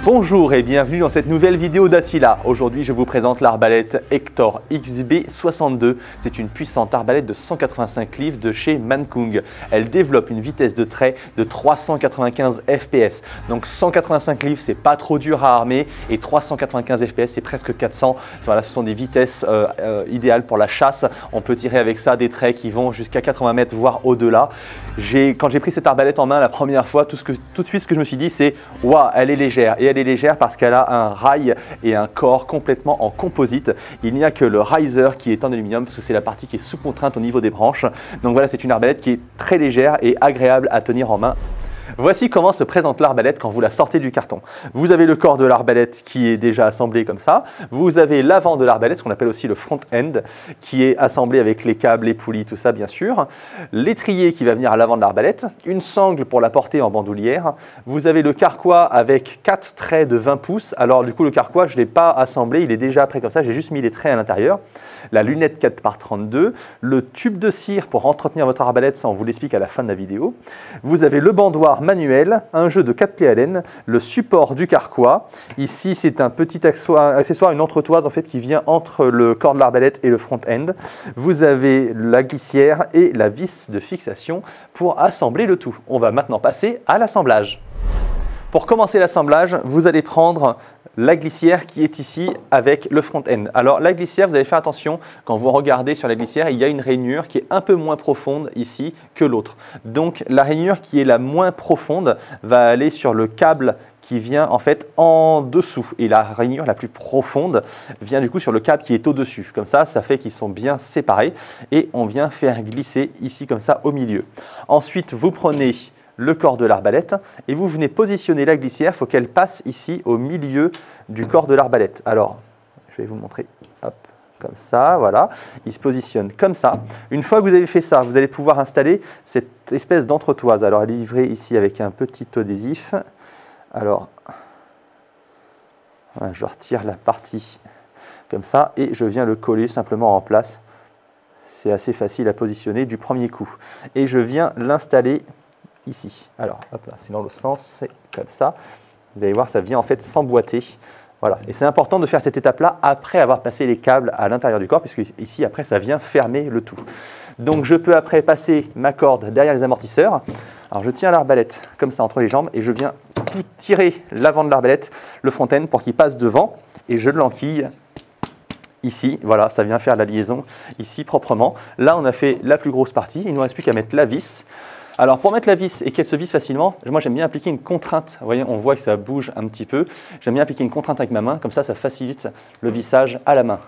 Bonjour et bienvenue dans cette nouvelle vidéo d'Attila. Aujourd'hui, je vous présente l'arbalète Hector XB62. C'est une puissante arbalète de 185 livres de chez Mankung. Elle développe une vitesse de trait de 395 fps. Donc 185 livres, c'est pas trop dur à armer et 395 fps, c'est presque 400. Voilà, ce sont des vitesses idéales pour la chasse. On peut tirer avec ça des traits qui vont jusqu'à 80 mètres, voire au-delà. Quand j'ai pris cette arbalète en main la première fois, tout de suite, ce que je me suis dit, c'est « Waouh, elle est légère ». Et elle est légère parce qu'elle a un rail et un corps complètement en composite. Il n'y a que le riser qui est en aluminium parce que c'est la partie qui est sous contrainte au niveau des branches. Donc voilà, c'est une arbalète qui est très légère et agréable à tenir en main. Voici comment se présente l'arbalète quand vous la sortez du carton. Vous avez le corps de l'arbalète qui est déjà assemblé comme ça. Vous avez l'avant de l'arbalète, ce qu'on appelle aussi le front-end, qui est assemblé avec les câbles, les poulies, tout ça bien sûr. L'étrier qui va venir à l'avant de l'arbalète. Une sangle pour la porter en bandoulière. Vous avez le carquois avec 4 traits de 20 pouces. Alors du coup, le carquois, je ne l'ai pas assemblé, il est déjà prêt comme ça. J'ai juste mis les traits à l'intérieur. La lunette 4x32. Le tube de cire pour entretenir votre arbalète, ça on vous l'explique à la fin de la vidéo. Vous avez le bandoir manuel, un jeu de 4 clés Allen, le support du carquois. Ici, c'est un petit accessoire, une entretoise en fait qui vient entre le corps de l'arbalète et le front-end. Vous avez la glissière et la vis de fixation pour assembler le tout. On va maintenant passer à l'assemblage. Pour commencer l'assemblage, vous allez prendre la glissière qui est ici avec le front-end. Alors la glissière, vous allez faire attention, quand vous regardez sur la glissière, il y a une rainure qui est un peu moins profonde ici que l'autre. Donc la rainure qui est la moins profonde va aller sur le câble qui vient en fait en dessous. Et la rainure la plus profonde vient du coup sur le câble qui est au-dessus. Comme ça, ça fait qu'ils sont bien séparés et on vient faire glisser ici comme ça au milieu. Ensuite, vous prenez le corps de l'arbalète et vous venez positionner la glissière, il faut qu'elle passe ici au milieu du corps de l'arbalète. Alors, je vais vous montrer, hop, comme ça, voilà, il se positionne comme ça. Une fois que vous avez fait ça, vous allez pouvoir installer cette espèce d'entretoise. Alors, elle est livrée ici avec un petit adhésif. Alors, voilà, je retire la partie comme ça et je viens le coller simplement en place. C'est assez facile à positionner du premier coup. Et je viens l'installer ici. Alors, hop là, c'est dans l'autre sens, c'est comme ça. Vous allez voir, ça vient en fait s'emboîter. Voilà. Et c'est important de faire cette étape-là après avoir passé les câbles à l'intérieur du corps, puisque ici, après, ça vient fermer le tout. Donc, je peux après passer ma corde derrière les amortisseurs. Alors, je tiens l'arbalète comme ça entre les jambes et je viens tirer l'avant de l'arbalète, le front-end, pour qu'il passe devant et je l'enquille ici. Voilà, ça vient faire la liaison ici proprement. Là, on a fait la plus grosse partie. Il ne nous reste plus qu'à mettre la vis. Alors pour mettre la vis et qu'elle se visse facilement, moi j'aime bien appliquer une contrainte. Vous voyez, on voit que ça bouge un petit peu. J'aime bien appliquer une contrainte avec ma main, comme ça, ça facilite le vissage à la main.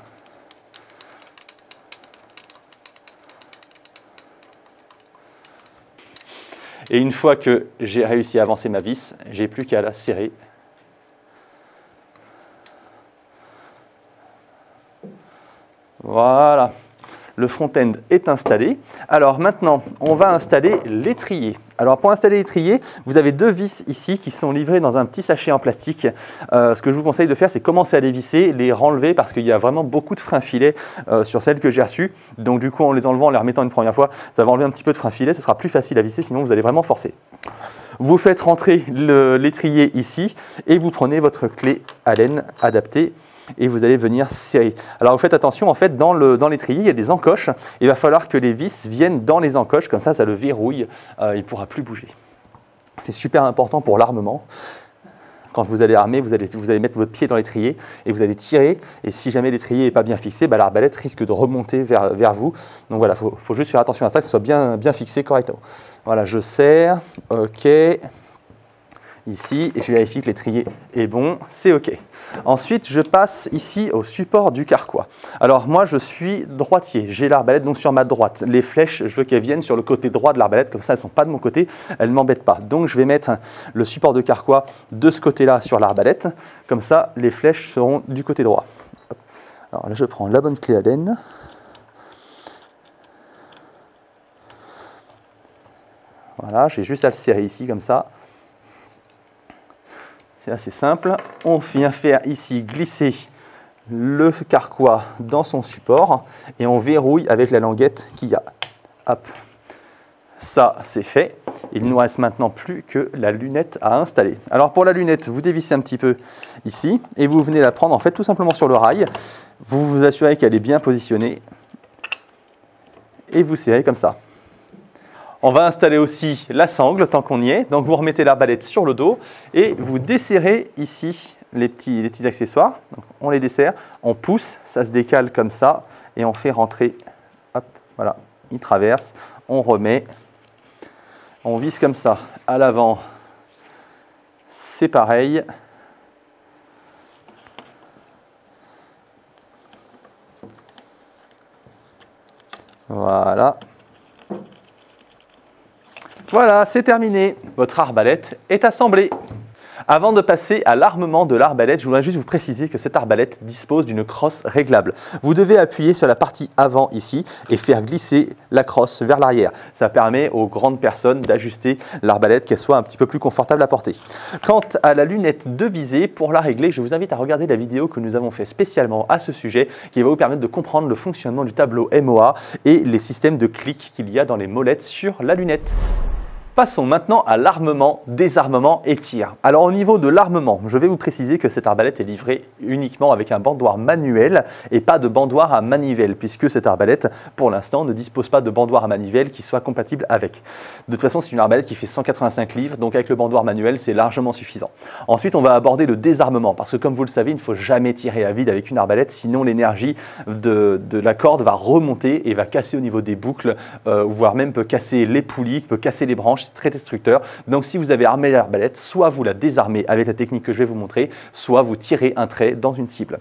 Et une fois que j'ai réussi à avancer ma vis, j'ai plus qu'à la serrer. Voilà. Le front-end est installé. Alors maintenant, on va installer l'étrier. Alors pour installer l'étrier, vous avez 2 vis ici qui sont livrées dans un petit sachet en plastique. Ce que je vous conseille de faire, c'est commencer à les visser, les renlever parce qu'il y a vraiment beaucoup de freins filets sur celles que j'ai reçues. Donc du coup, en les enlevant, en les remettant une première fois, ça va enlever un petit peu de freins filets. Ce sera plus facile à visser, sinon vous allez vraiment forcer. Vous faites rentrer l'étrier ici et vous prenez votre clé Allen adaptée. Et vous allez venir serrer. Alors vous faites attention, en fait, dans l'étrier, il y a des encoches. Il va falloir que les vis viennent dans les encoches, comme ça le verrouille, il ne pourra plus bouger. C'est super important pour l'armement. Quand vous allez armer, vous allez mettre votre pied dans l'étrier et vous allez tirer. Et si jamais l'étrier n'est pas bien fixé, l'arbalète risque de remonter vers vous. Donc voilà, il faut juste faire attention à ça, que ce soit bien fixé correctement. Voilà, je serre, ok. Ici, et je vérifie que l'étrier est bon, c'est OK. Ensuite, je passe ici au support du carquois. Alors moi, je suis droitier, j'ai l'arbalète donc sur ma droite. Les flèches, je veux qu'elles viennent sur le côté droit de l'arbalète, comme ça, elles ne sont pas de mon côté, elles ne m'embêtent pas. Donc je vais mettre le support de carquois de ce côté-là sur l'arbalète, comme ça, les flèches seront du côté droit. Alors là, je prends la bonne clé Allen. Voilà, j'ai juste à le serrer ici, comme ça. C'est assez simple. On vient faire ici glisser le carquois dans son support et on verrouille avec la languette qu'il y a. Hop. Ça, c'est fait. Il ne nous reste maintenant plus que la lunette à installer. Alors pour la lunette, vous dévissez un petit peu ici et vous venez la prendre en fait tout simplement sur le rail. Vous vous assurez qu'elle est bien positionnée et vous serrez comme ça. On va installer aussi la sangle tant qu'on y est. Donc vous remettez l'arbalète sur le dos et vous desserrez ici les petits accessoires. Donc, on les desserre, on pousse, ça se décale comme ça et on fait rentrer. Hop, voilà, il traverse, on remet. On visse comme ça à l'avant, c'est pareil. Voilà. Voilà, c'est terminé. Votre arbalète est assemblée. Avant de passer à l'armement de l'arbalète, je voudrais juste vous préciser que cette arbalète dispose d'une crosse réglable. Vous devez appuyer sur la partie avant ici et faire glisser la crosse vers l'arrière. Ça permet aux grandes personnes d'ajuster l'arbalète, qu'elle soit un petit peu plus confortable à porter. Quant à la lunette de visée, pour la régler, je vous invite à regarder la vidéo que nous avons fait spécialement à ce sujet qui va vous permettre de comprendre le fonctionnement du tableau MOA et les systèmes de clics qu'il y a dans les molettes sur la lunette. Passons maintenant à l'armement, désarmement et tir. Alors au niveau de l'armement, je vais vous préciser que cette arbalète est livrée uniquement avec un bandoir manuel et pas de bandoir à manivelle, puisque cette arbalète, pour l'instant, ne dispose pas de bandoir à manivelle qui soit compatible avec. De toute façon, c'est une arbalète qui fait 185 livres, donc avec le bandoir manuel, c'est largement suffisant. Ensuite, on va aborder le désarmement, parce que comme vous le savez, il ne faut jamais tirer à vide avec une arbalète, sinon l'énergie de la corde va remonter et va casser au niveau des boucles, voire même peut casser les poulies, peut casser les branches. C'est très destructeur. Donc si vous avez armé l'arbalète, soit vous la désarmez avec la technique que je vais vous montrer, soit vous tirez un trait dans une cible.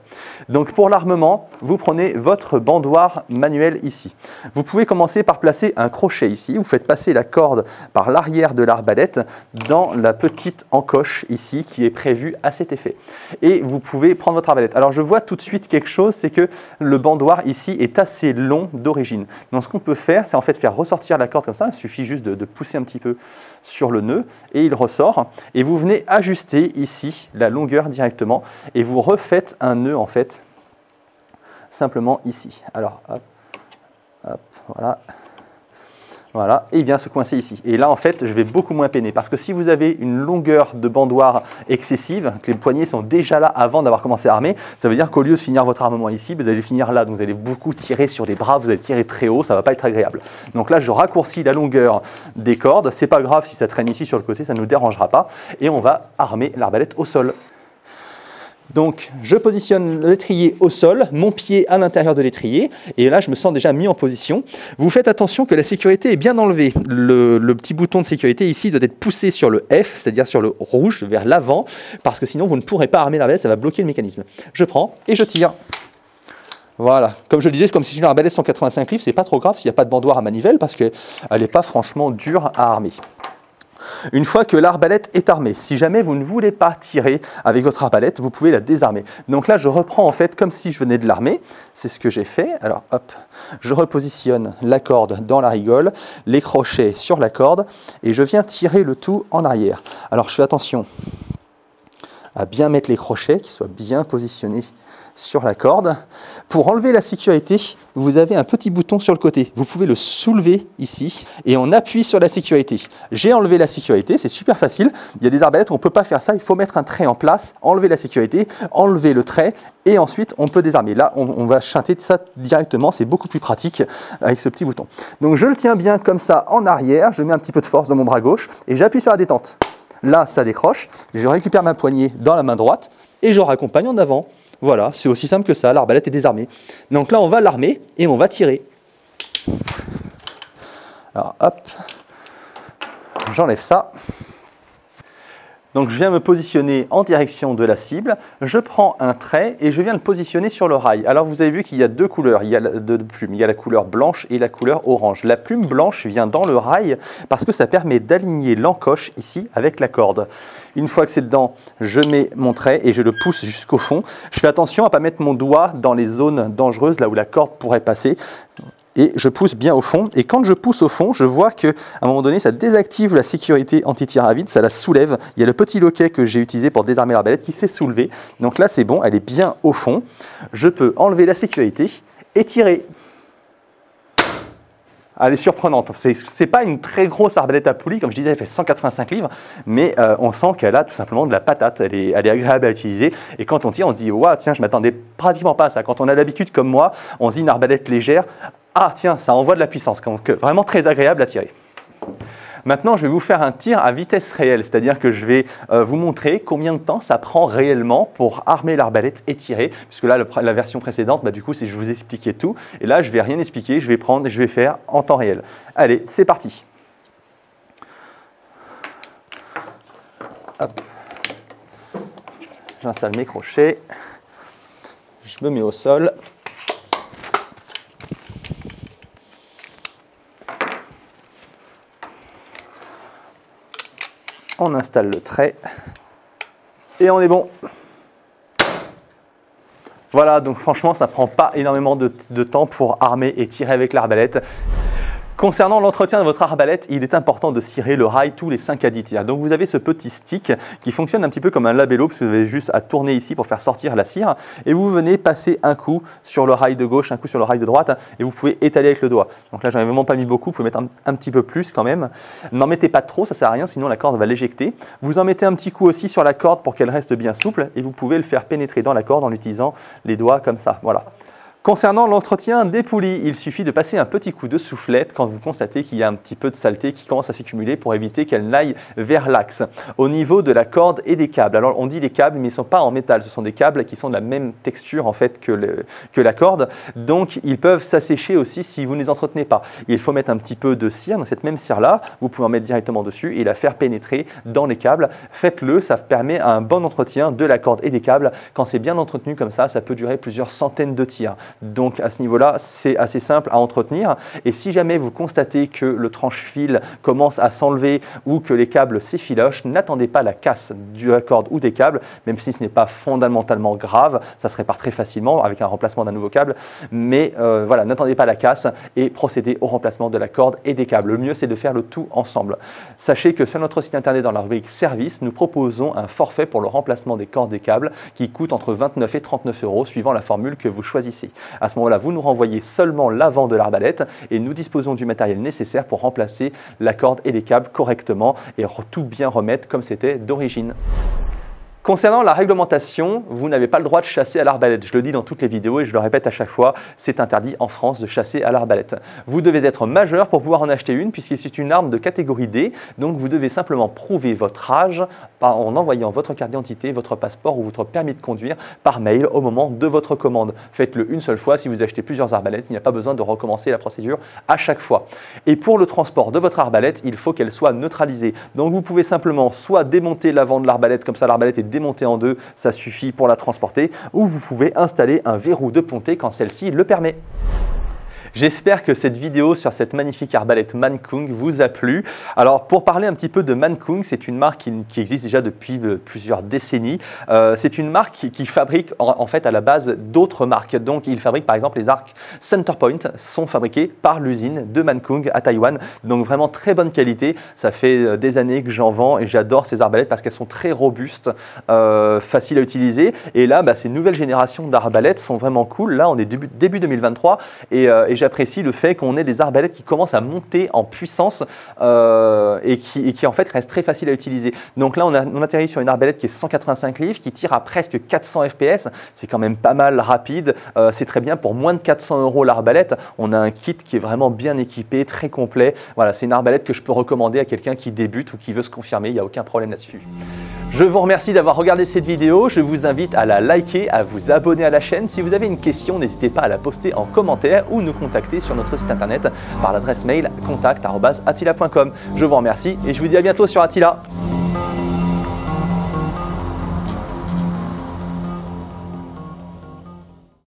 Donc pour l'armement, vous prenez votre bandoir manuel ici. Vous pouvez commencer par placer un crochet ici. Vous faites passer la corde par l'arrière de l'arbalète dans la petite encoche ici qui est prévue à cet effet. Et vous pouvez prendre votre arbalète. Alors je vois tout de suite quelque chose, c'est que le bandoir ici est assez long d'origine. Donc ce qu'on peut faire, c'est en fait faire ressortir la corde comme ça. Il suffit juste de pousser un petit peu sur le nœud et il ressort et vous venez ajuster ici la longueur directement et vous refaites un nœud en fait simplement ici. Alors hop, hop, voilà. Voilà, et il vient se coincer ici. Et là, en fait, je vais beaucoup moins peiner parce que si vous avez une longueur de bandoir excessive, que les poignets sont déjà là avant d'avoir commencé à armer, ça veut dire qu'au lieu de finir votre armement ici, vous allez finir là. Donc, vous allez beaucoup tirer sur les bras, vous allez tirer très haut, ça ne va pas être agréable. Donc là, je raccourcis la longueur des cordes. C'est pas grave si ça traîne ici sur le côté, ça ne nous dérangera pas. Et on va armer l'arbalète au sol. Donc, je positionne l'étrier au sol, mon pied à l'intérieur de l'étrier, et là, je me sens déjà mis en position. Vous faites attention que la sécurité est bien enlevée. Le petit bouton de sécurité ici doit être poussé sur le F, c'est-à-dire sur le rouge, vers l'avant, parce que sinon, vous ne pourrez pas armer l'arbalète, ça va bloquer le mécanisme. Je prends et je tire. Voilà, comme je le disais, comme si c'est une arbalète 185 livres, c'est pas trop grave s'il n'y a pas de bandoir à manivelle, parce qu'elle n'est pas franchement dure à armer. Une fois que l'arbalète est armée, si jamais vous ne voulez pas tirer avec votre arbalète, vous pouvez la désarmer. Donc là, je reprends en fait comme si je venais de l'armer. C'est ce que j'ai fait. Alors hop, je repositionne la corde dans la rigole, les crochets sur la corde et je viens tirer le tout en arrière. Alors je fais attention à bien mettre les crochets, qui soient bien positionnés sur la corde. Pour enlever la sécurité, vous avez un petit bouton sur le côté. Vous pouvez le soulever ici et on appuie sur la sécurité. J'ai enlevé la sécurité, c'est super facile. Il y a des arbalètes où on ne peut pas faire ça, il faut mettre un trait en place, enlever la sécurité, enlever le trait et ensuite on peut désarmer. Là, on va chanter ça directement, c'est beaucoup plus pratique avec ce petit bouton. Donc je le tiens bien comme ça en arrière, je mets un petit peu de force dans mon bras gauche et j'appuie sur la détente. Là, ça décroche, je récupère ma poignée dans la main droite et je raccompagne en avant. Voilà, c'est aussi simple que ça, l'arbalète est désarmée. Donc là, on va l'armer et on va tirer. Alors hop, j'enlève ça. Donc je viens me positionner en direction de la cible, je prends un trait et je viens le positionner sur le rail. Alors vous avez vu qu'il y a deux couleurs, il y a deux plumes, il y a la couleur blanche et la couleur orange. La plume blanche vient dans le rail parce que ça permet d'aligner l'encoche ici avec la corde. Une fois que c'est dedans, je mets mon trait et je le pousse jusqu'au fond. Je fais attention à ne pas mettre mon doigt dans les zones dangereuses, là où la corde pourrait passer. Et je pousse bien au fond. Et quand je pousse au fond, je vois qu'à un moment donné, ça désactive la sécurité anti-tir à vide, ça la soulève. Il y a le petit loquet que j'ai utilisé pour désarmer l'arbalète qui s'est soulevé. Donc là, c'est bon, elle est bien au fond. Je peux enlever la sécurité et tirer. Elle est surprenante. C'est pas une très grosse arbalète à poulie, comme je disais, elle fait 185 livres, mais on sent qu'elle a tout simplement de la patate. Elle est agréable à utiliser. Et quand on tire, on se dit, ouais, tiens, je m'attendais pratiquement pas à ça. Quand on a l'habitude, comme moi, on se dit une arbalète légère, ah tiens, ça envoie de la puissance. Donc vraiment très agréable à tirer. Maintenant, je vais vous faire un tir à vitesse réelle, c'est-à-dire que je vais vous montrer combien de temps ça prend réellement pour armer l'arbalète et tirer, puisque là, la version précédente, du coup, c'est je vous expliquais tout, et là, je ne vais rien expliquer, je vais prendre et je vais faire en temps réel. Allez, c'est parti. Hop. J'installe mes crochets, je me mets au sol. On installe le trait et on est bon. Voilà, donc franchement, ça ne prend pas énormément de temps pour armer et tirer avec l'arbalète. Concernant l'entretien de votre arbalète, il est important de cirer le rail tous les 5 à 10 tirs. Donc vous avez ce petit stick qui fonctionne un petit peu comme un labello, parce que vous avez juste à tourner ici pour faire sortir la cire. Et vous venez passer un coup sur le rail de gauche, un coup sur le rail de droite, et vous pouvez étaler avec le doigt. Donc là, j'en ai vraiment pas mis beaucoup, vous pouvez mettre un petit peu plus quand même. N'en mettez pas trop, ça sert à rien, sinon la corde va l'éjecter. Vous en mettez un petit coup aussi sur la corde pour qu'elle reste bien souple, et vous pouvez le faire pénétrer dans la corde en utilisant les doigts comme ça. Voilà. Concernant l'entretien des poulies, il suffit de passer un petit coup de soufflette quand vous constatez qu'il y a un petit peu de saleté qui commence à s'accumuler pour éviter qu'elle n'aille vers l'axe. Au niveau de la corde et des câbles, alors on dit les câbles mais ils ne sont pas en métal, ce sont des câbles qui sont de la même texture en fait que la corde, donc ils peuvent s'assécher aussi si vous ne les entretenez pas. Il faut mettre un petit peu de cire, dans cette même cire là, vous pouvez en mettre directement dessus et la faire pénétrer dans les câbles. Faites-le, ça permet un bon entretien de la corde et des câbles. Quand c'est bien entretenu comme ça peut durer plusieurs centaines de tirs. Donc à ce niveau-là, c'est assez simple à entretenir. Et si jamais vous constatez que le tranche-fil commence à s'enlever ou que les câbles s'effilochent, n'attendez pas la casse de la corde ou des câbles, même si ce n'est pas fondamentalement grave, ça se répare très facilement avec un remplacement d'un nouveau câble. Mais voilà, n'attendez pas la casse et procédez au remplacement de la corde et des câbles. Le mieux, c'est de faire le tout ensemble. Sachez que sur notre site internet, dans la rubrique service, nous proposons un forfait pour le remplacement des cordes et câbles qui coûte entre 29 et 39 € suivant la formule que vous choisissez. À ce moment-là, vous nous renvoyez seulement l'avant de l'arbalète et nous disposons du matériel nécessaire pour remplacer la corde et les câbles correctement et tout bien remettre comme c'était d'origine. Concernant la réglementation, vous n'avez pas le droit de chasser à l'arbalète. Je le dis dans toutes les vidéos et je le répète à chaque fois, c'est interdit en France de chasser à l'arbalète. Vous devez être majeur pour pouvoir en acheter une puisque c'est une arme de catégorie D. Donc vous devez simplement prouver votre âge en envoyant votre carte d'identité, votre passeport ou votre permis de conduire par mail au moment de votre commande. Faites-le une seule fois. Si vous achetez plusieurs arbalètes, il n'y a pas besoin de recommencer la procédure à chaque fois. Et pour le transport de votre arbalète, il faut qu'elle soit neutralisée. Donc vous pouvez simplement soit démonter l'avant de l'arbalète, comme ça l'arbalète est démontée en deux, ça suffit pour la transporter, ou vous pouvez installer un verrou de ponté quand celle-ci le permet. J'espère que cette vidéo sur cette magnifique arbalète Mankung vous a plu. Alors pour parler un petit peu de Mankung, c'est une marque qui existe déjà depuis plusieurs décennies. C'est une marque qui fabrique en fait à la base d'autres marques. Donc il fabrique par exemple les arcs Centerpoint sont fabriqués par l'usine de Mankung à Taïwan. Donc vraiment très bonne qualité. Ça fait des années que j'en vends et j'adore ces arbalètes parce qu'elles sont très robustes, faciles à utiliser. Et là, ces nouvelles générations d'arbalètes sont vraiment cool. Là, on est début 2023 et j'apprécie le fait qu'on ait des arbalètes qui commencent à monter en puissance et qui en fait restent très faciles à utiliser. Donc là, on atterrit sur une arbalète qui est 185 livres, qui tire à presque 400 fps. C'est quand même pas mal rapide. C'est très bien pour moins de 400 € l'arbalète. On a un kit qui est vraiment bien équipé, très complet. Voilà, c'est une arbalète que je peux recommander à quelqu'un qui débute ou qui veut se confirmer. Il n'y a aucun problème là-dessus. Je vous remercie d'avoir regardé cette vidéo. Je vous invite à la liker, à vous abonner à la chaîne. Si vous avez une question, n'hésitez pas à la poster en commentaire ou nous contacter sur notre site internet par l'adresse mail contact@attila.com. Je vous remercie et je vous dis à bientôt sur Attila.